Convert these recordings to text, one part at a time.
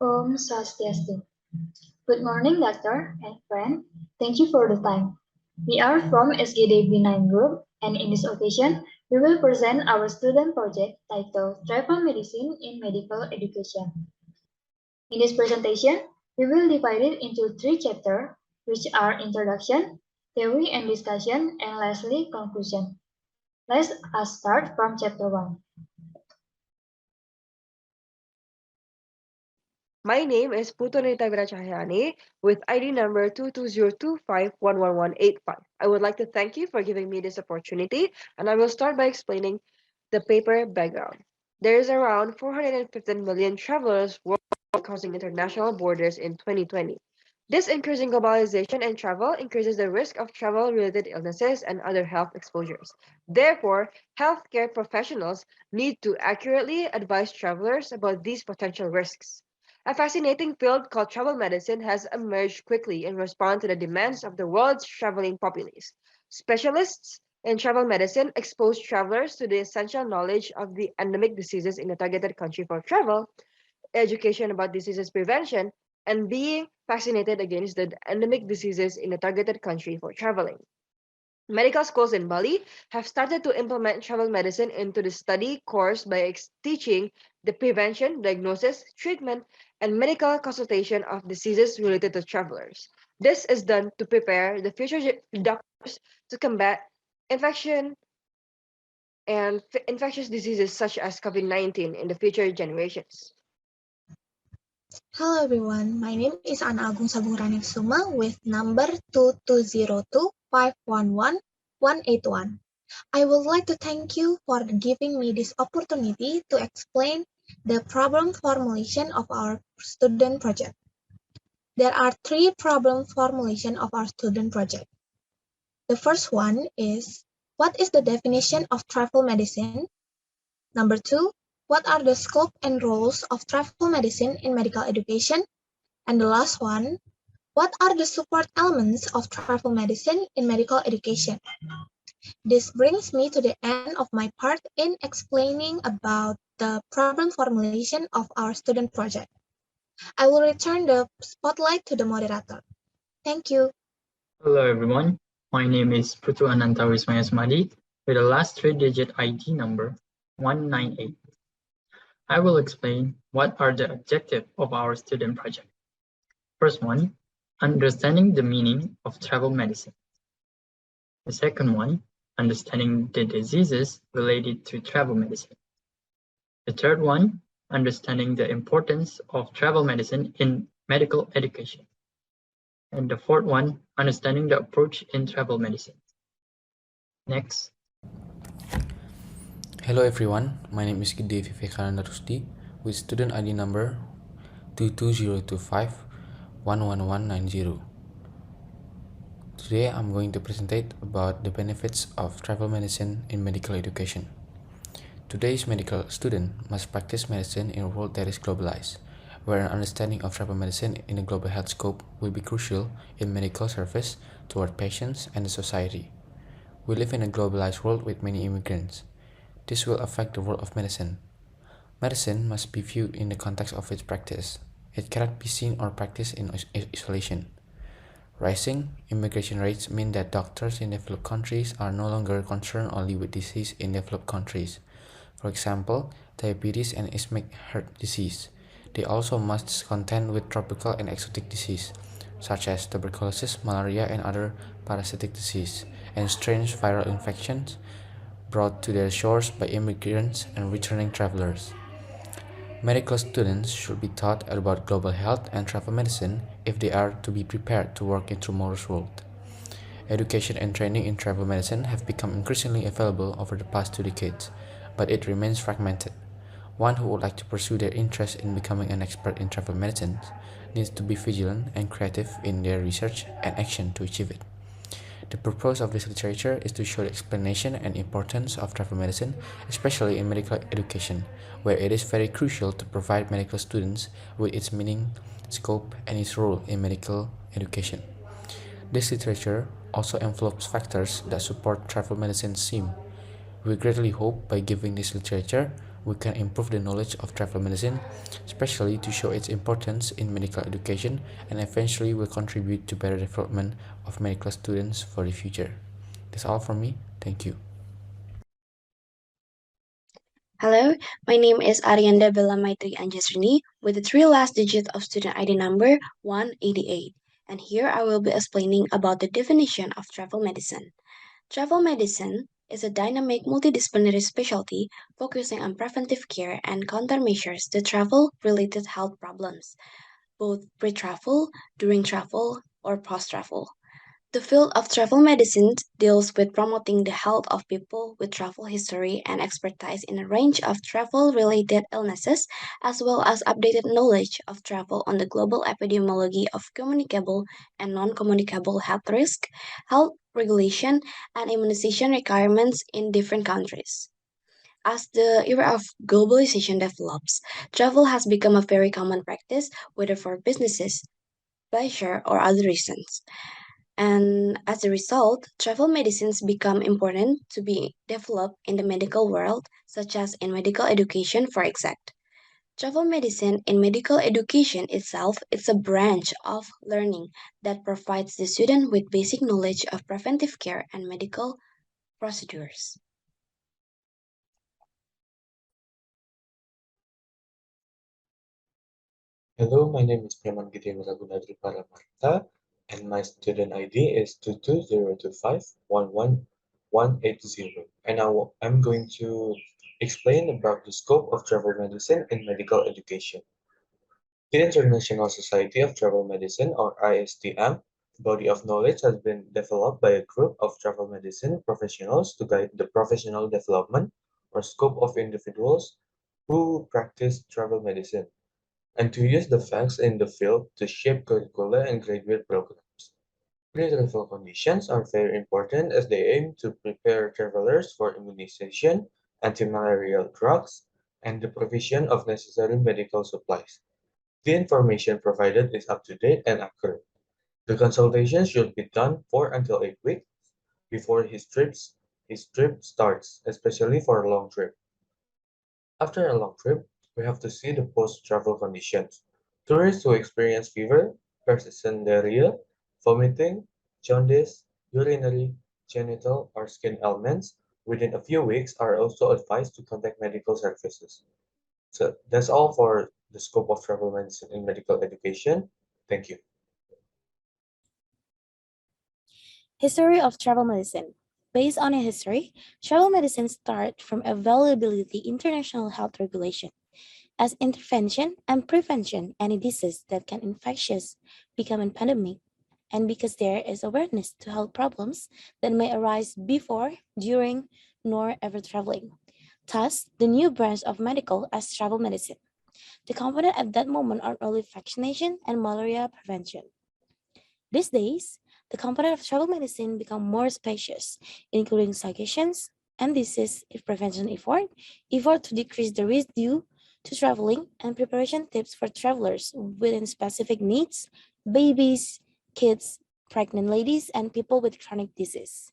Om Swastiastu. Good morning, doctor and friend. Thank you for the time. We are from SGD B9 Group, and in this occasion, we will present our student project titled Tribal Medicine in Medical Education. In this presentation, we will divide it into three chapters, which are Introduction, Theory and Discussion, and lastly, Conclusion. Let us start from chapter 1. My name is Putu Cahyani with ID number 2202511185. I would like to thank you for giving me this opportunity, and I will start by explaining the paper background. There is around 415 million travelers worldwide crossing international borders in 2020. This increasing globalization and travel increases the risk of travel-related illnesses and other health exposures. Therefore, healthcare professionals need to accurately advise travelers about these potential risks. A fascinating field called travel medicine has emerged quickly in response to the demands of the world's traveling populace. Specialists in travel medicine expose travelers to the essential knowledge of the endemic diseases in the targeted country for travel, education about diseases prevention, and being vaccinated against the endemic diseases in the targeted country for traveling. Medical schools in Bali have started to implement travel medicine into the study course by teaching the prevention, diagnosis, treatment, and medical consultation of diseases related to travelers. This is done to prepare the future doctors to combat infection and infectious diseases such as COVID-19 in the future generations. Hello everyone, my name is Agung Kesuma with number 2202511181. I would like to thank you for giving me this opportunity to explain the problem formulation of our student project. There are three problem formulation of our student project. The first one is, what is the definition of travel medicine? Number two, what are the scope and roles of travel medicine in medical education? And the last one, what are the support elements of travel medicine in medical education? This brings me to the end of my part in explaining about the problem formulation of our student project. I will return the spotlight to the moderator. Thank you. Hello everyone, my name is Putu Ananta Wismaya Sumadi with a last three-digit ID number 198. I will explain what are the objectives of our student project. First one, understanding the meaning of travel medicine. The second one, understanding the diseases related to travel medicine. The third one, understanding the importance of travel medicine in medical education. And the fourth one, understanding the approach in travel medicine. Next. Hello everyone, my name is Gede Vivekananda Rusdi with student ID number 22025111190. Today I'm going to present about the benefits of travel medicine in medical education. Today's medical student must practice medicine in a world that is globalized, where an understanding of travel medicine in a global health scope will be crucial in medical service toward patients and the society. We live in a globalized world with many immigrants. This will affect the world of medicine. Medicine must be viewed in the context of its practice. It cannot be seen or practiced in isolation. Rising immigration rates mean that doctors in developed countries are no longer concerned only with disease in developed countries. For example, diabetes and ischemic heart disease. They also must contend with tropical and exotic disease, such as tuberculosis, malaria, and other parasitic disease, and strange viral infections brought to their shores by immigrants and returning travelers. Medical students should be taught about global health and travel medicine if they are to be prepared to work in tomorrow's world. Education and training in travel medicine have become increasingly available over the past 2 decades, but it remains fragmented. One who would like to pursue their interest in becoming an expert in travel medicine needs to be vigilant and creative in their research and action to achieve it. The purpose of this literature is to show the explanation and importance of travel medicine, especially in medical education, where it is very crucial to provide medical students with its meaning, scope, and its role in medical education. This literature also envelopes factors that support travel medicine's theme. We greatly hope by giving this literature, we can improve the knowledge of travel medicine, especially to show its importance in medical education, and eventually will contribute to better development of medical students for the future. That's all from me. Thank you. Hello, my name is Aryanda Maitri Anjasrini with the three last digits of student ID number 188. And here I will be explaining about the definition of travel medicine. Travel medicine is a dynamic multidisciplinary specialty focusing on preventive care and countermeasures to travel-related health problems, both pre-travel, during travel, or post-travel. The field of travel medicine deals with promoting the health of people with travel history and expertise in a range of travel-related illnesses, as well as updated knowledge of travel on the global epidemiology of communicable and non-communicable health risk, health regulation, and immunization requirements in different countries. As the era of globalization develops, travel has become a very common practice, whether for businesses, pleasure, or other reasons. And as a result, travel medicines become important to be developed in the medical world, such as in medical education, for exact. Travel medicine in medical education itself is a branch of learning that provides the student with basic knowledge of preventive care and medical procedures. Hello, my name is Gede Wiraguna dari Paramartha, and my student ID is 22025118180. And I'm going to explain about the scope of travel medicine in medical education. The International Society of Travel Medicine, or ISTM, body of knowledge has been developed by a group of travel medicine professionals to guide the professional development or scope of individuals who practice travel medicine, and to use the facts in the field to shape curricula and graduate programs. Pre-travel conditions are very important as they aim to prepare travelers for immunization, anti-malarial drugs, and the provision of necessary medical supplies. The information provided is up to date and accurate. The consultation should be done 4 until 8 weeks before his trip starts, especially for a long trip. After a long trip, we have to see the post-travel conditions. Tourists who experience fever, persistent diarrhea, vomiting, jaundice, urinary, genital, or skin ailments within a few weeks are also advised to contact medical services. So that's all for the scope of travel medicine in medical education. Thank you. History of travel medicine. Based on a history, travel medicine starts from availability international health regulation as intervention and prevention any disease that can infectious become a pandemic, and because there is awareness to health problems that may arise before, during, nor ever traveling. Thus, the new branch of medical as travel medicine. The component at that moment are only vaccination and malaria prevention. These days, the component of travel medicine become more spacious, including suggestions and disease prevention effort to decrease the risk due to traveling, and preparation tips for travelers within specific needs, babies, kids, pregnant ladies, and people with chronic disease.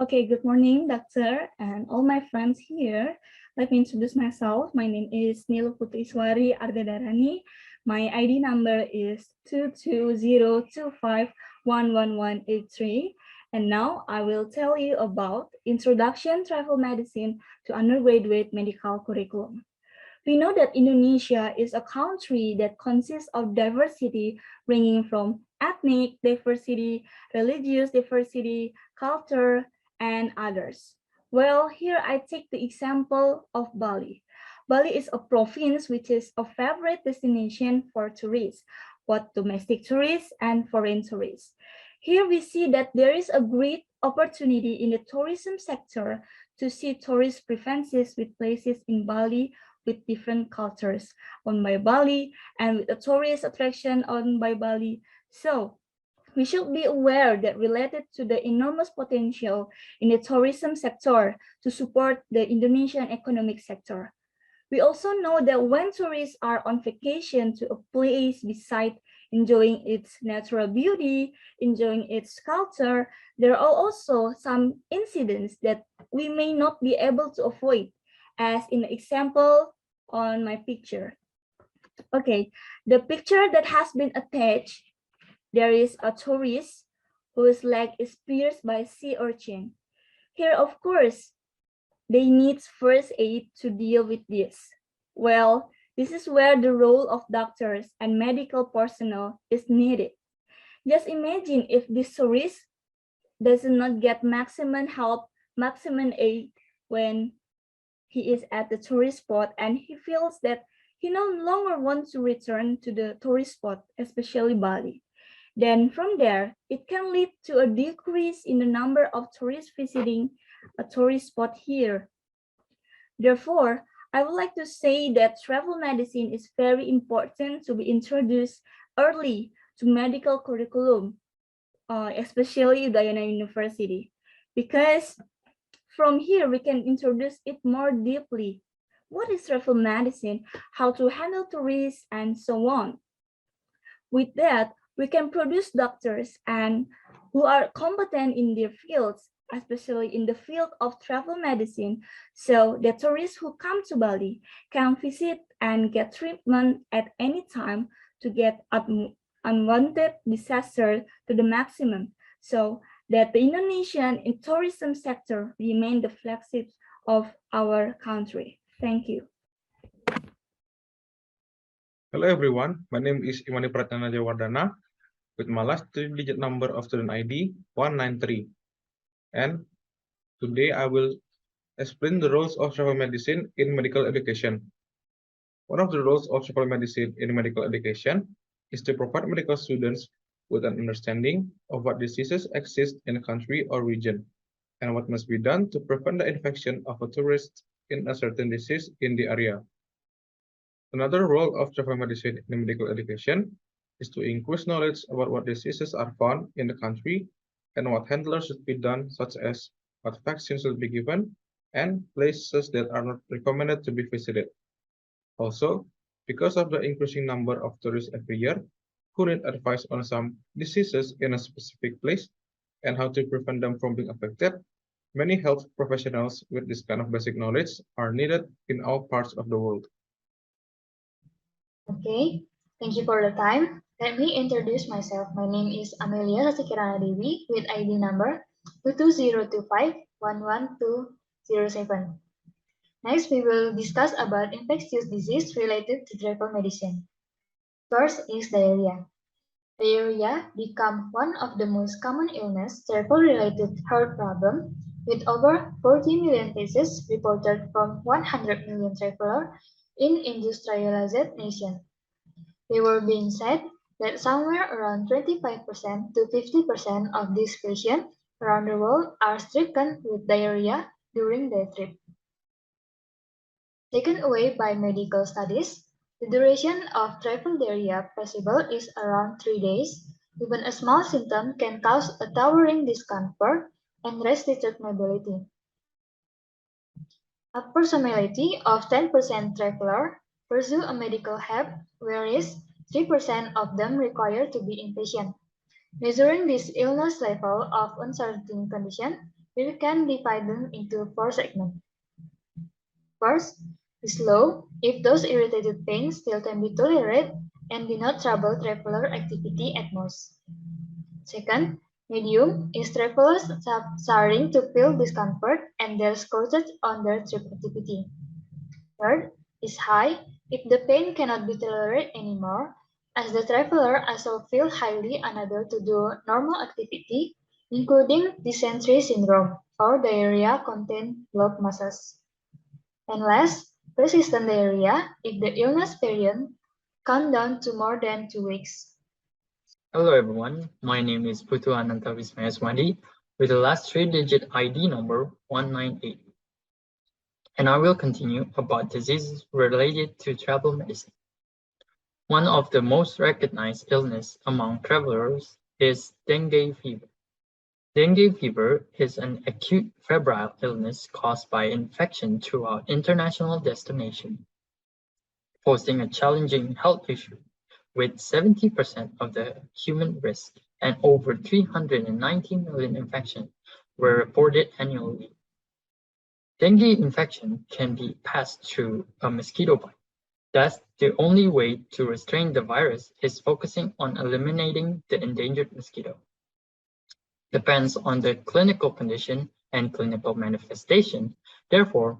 Okay, good morning, doctor, and all my friends here. Let me introduce myself. My name is Putri Iswari Ardha Dharani. My ID number is 22025111183. And now I will tell you about Introduction Travel Medicine to Undergraduate Medical Curriculum. We know that Indonesia is a country that consists of diversity ranging from ethnic diversity, religious diversity, culture, and others. Well, here I take the example of Bali. Bali is a province which is a favorite destination for tourists, both domestic tourists and foreign tourists. Here we see that there is a great opportunity in the tourism sector to see tourist preferences with places in Bali with different cultures owned by Bali and with a tourist attraction owned by Bali. So we should be aware that related to the enormous potential in the tourism sector to support the Indonesian economic sector. We also know that when tourists are on vacation to a place beside enjoying its natural beauty, enjoying its culture. There are also some incidents that we may not be able to avoid, as in the example on my picture. Okay, the picture that has been attached, there is a tourist whose leg is pierced by sea urchin. Here, of course, they need first aid to deal with this. Well, this is where the role of doctors and medical personnel is needed. Just imagine if this tourist does not get maximum help, maximum aid when he is at the tourist spot and he feels that he no longer wants to return to the tourist spot, especially Bali. Then from there, it can lead to a decrease in the number of tourists visiting a tourist spot here. Therefore, I would like to say that travel medicine is very important to be introduced early to medical curriculum, especially Diana University, because from here we can introduce it more deeply. What is travel medicine, how to handle tourists, and so on. With that, we can produce doctors and who are competent in their fields, especially in the field of travel medicine, so that tourists who come to Bali can visit and get treatment at any time to get unwanted disaster to the maximum, so that the Indonesian tourism sector remain the flagship of our country. Thank you. Hello everyone, my name is Pradnyana Jayawardana with my last 3-digit number of student ID 193. And today I will explain the roles of travel medicine in medical education. One of the roles of travel medicine in medical education is to provide medical students with an understanding of what diseases exist in a country or region and what must be done to prevent the infection of a tourist in a certain disease in the area. Another role of travel medicine in medical education is to increase knowledge about what diseases are found in the country and what handlers should be done, such as what vaccines should be given and places that are not recommended to be visited. Also, because of the increasing number of tourists every year who need advice on some diseases in a specific place and how to prevent them from being affected, many health professionals with this kind of basic knowledge are needed in all parts of the world. Okay, thank you for the time. Let me introduce myself. My name is Amelia Sasikirana Dewi with ID number 22025111207. Next, we will discuss about infectious disease related to travel medicine. First is diarrhea. Diarrhea become one of the most common illness travel-related health problem, with over 40 million cases reported from 100 million travelers in industrialized nations. They were being said that somewhere around 25% to 50% of these patients around the world are stricken with diarrhea during their trip. Taken away by medical studies, the duration of travel diarrhea possible is around 3 days. Even a small symptom can cause a towering discomfort and restricted mobility. Approximately of 10% traveler pursue a medical help, whereas 3% of them require to be inpatient. Measuring this illness level of uncertain condition, we can divide them into 4 segments. First, is low, if those irritated pains still can be tolerated and do not trouble traveler activity at most. Second, medium, is travelers starting to feel discomfort and their scourged on their trip activity. Third, is high, if the pain cannot be tolerated anymore, as the traveler also feel highly unable to do normal activity, including dysentery syndrome or diarrhea-contained blood masses. And last, persistent diarrhea if the illness period come down to more than 2 weeks. Hello everyone, my name is Putu Ananta Wismaya Sumadi with the last 3-digit ID number 198. And I will continue about diseases related to travel medicine. One of the most recognized illness among travelers is dengue fever. Dengue fever is an acute febrile illness caused by infection throughout international destination, posing a challenging health issue with 70% of the human risk and over 319 million infections were reported annually. Dengue infection can be passed through a mosquito bite. Thus, the only way to restrain the virus is focusing on eliminating the endangered mosquito. Depends on the clinical condition and clinical manifestation. Therefore,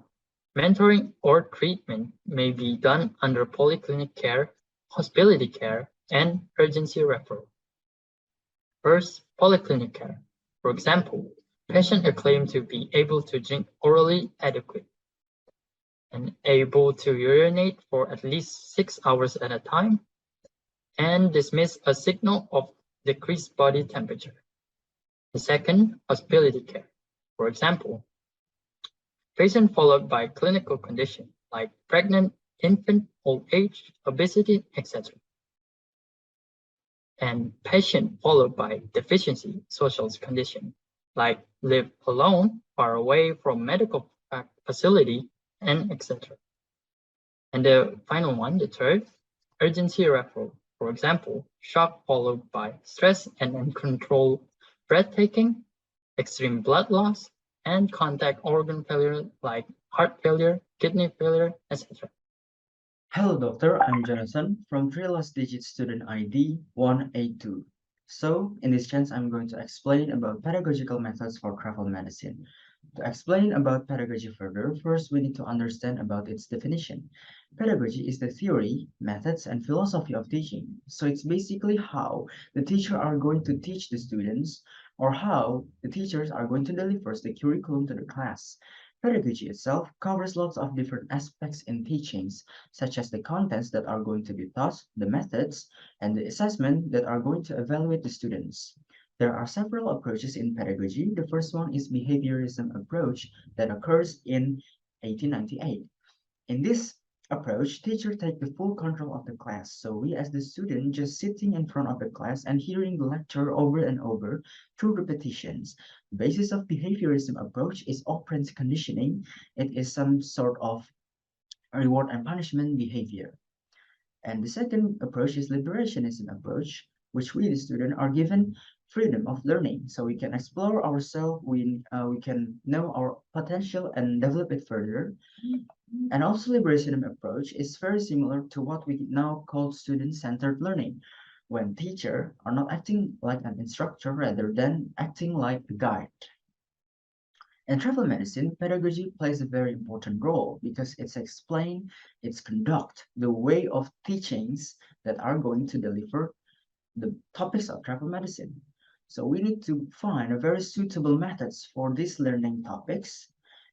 mentoring or treatment may be done under polyclinic care, hospitality care, and urgency referral. First, polyclinic care. For example, patients are claimed to be able to drink orally adequate and able to urinate for at least 6 hours at a time and dismiss a signal of decreased body temperature. The second, hospitality care. For example, patient followed by clinical condition like pregnant, infant, old age, obesity, etc. And patient followed by deficiency social condition like live alone, far away from medical facility, and etc. And the final one, the third, urgency referral. For example, shock followed by stress and uncontrolled breathtaking, extreme blood loss, and contact organ failure like heart failure, kidney failure, etc. Hello, doctor. I'm Jonathan from 3 last digit student ID 182. So, in this chance, I'm going to explain about pedagogical methods for travel medicine. To explain about pedagogy further, first we need to understand about its definition. Pedagogy is the theory, methods, and philosophy of teaching. So it's basically how the teacher are going to teach the students or how the teachers are going to deliver the curriculum to the class. Pedagogy itself covers lots of different aspects in teachings, such as the contents that are going to be taught, the methods, and the assessment that are going to evaluate the students. There are several approaches in pedagogy. The first one is behaviorism approach that occurs in 1898. In this approach, teachers take the full control of the class. So we as the student just sitting in front of the class and hearing the lecture over and over through repetitions. The basis of behaviorism approach is operant conditioning. It is some sort of reward and punishment behavior. And the second approach is liberationism approach, which we, the student, are given freedom of learning. So we can explore ourselves, we can know our potential and develop it further. And also liberationism approach is very similar to what we now call student-centered learning, when teachers are not acting like an instructor rather than acting like a guide. In travel medicine, pedagogy plays a very important role because it's explain, it's conduct the way of teachings that are going to deliver the topics of travel medicine. So we need to find a very suitable methods for these learning topics.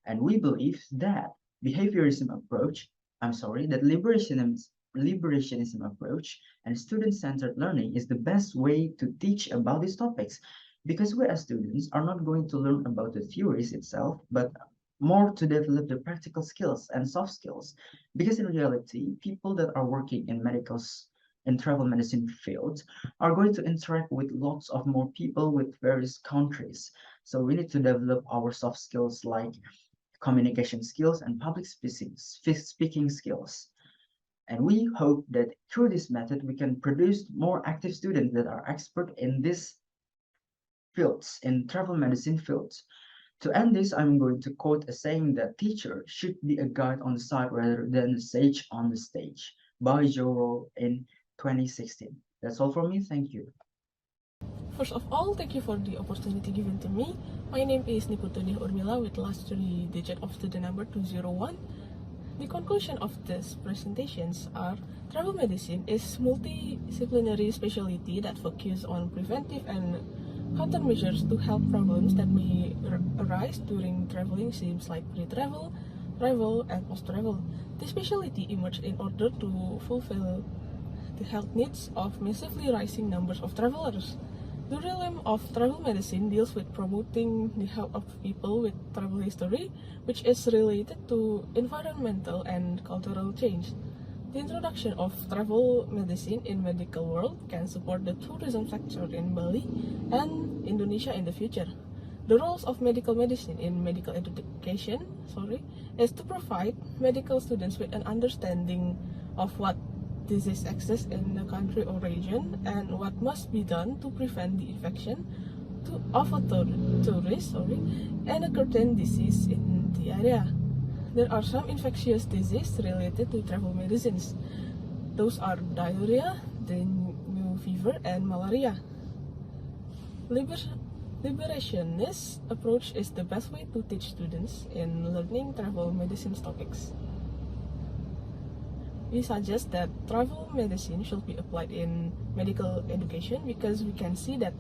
And we believe that liberationism approach approach and student-centered learning is the best way to teach about these topics, because we as students are not going to learn about the theories itself, but more to develop the practical skills and soft skills. Because in reality, people that are working in and travel medicine fields are going to interact with lots of more people with various countries. So we need to develop our soft skills like communication skills and public speaking skills. And we hope that through this method, we can produce more active students that are expert in these fields, in travel medicine fields. To end this, I'm going to quote a saying that teacher should be a guide on the side rather than a sage on the stage by Joe in 2016. That's all from me. Thank you. First of all, thank you for the opportunity given to me. My name is Putu Urmila with last 3 digit of student number 201. The conclusion of these presentations are travel medicine is multidisciplinary specialty that focuses on preventive and countermeasures to help problems that may arise during traveling, seems like pre-travel, travel, and post-travel. This specialty emerged in order to fulfill the health needs of massively rising numbers of travelers. The realm of travel medicine deals with promoting the health of people with travel history, which is related to environmental and cultural change. The introduction of travel medicine in medical world can support the tourism sector in Bali and Indonesia in the future. The roles of medical medicine in medical education is to provide medical students with an understanding of what disease exists in the country or region, and what must be done to prevent the infection of a tourist and a current disease in the area. There are some infectious diseases related to travel medicines. Those are diarrhea, dengue fever, and malaria. Liberationist approach is the best way to teach students in learning travel medicine topics. We suggest that travel medicine should be applied in medical education because we can see that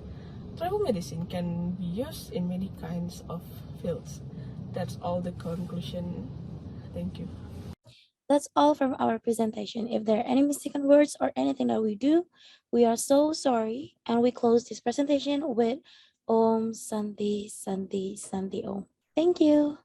travel medicine can be used in many kinds of fields. That's all the conclusion. Thank you. That's all from our presentation. If there are any mistaken words or anything that we do, we are so sorry. And we close this presentation with Om Santi Santi Santi Om. Thank you.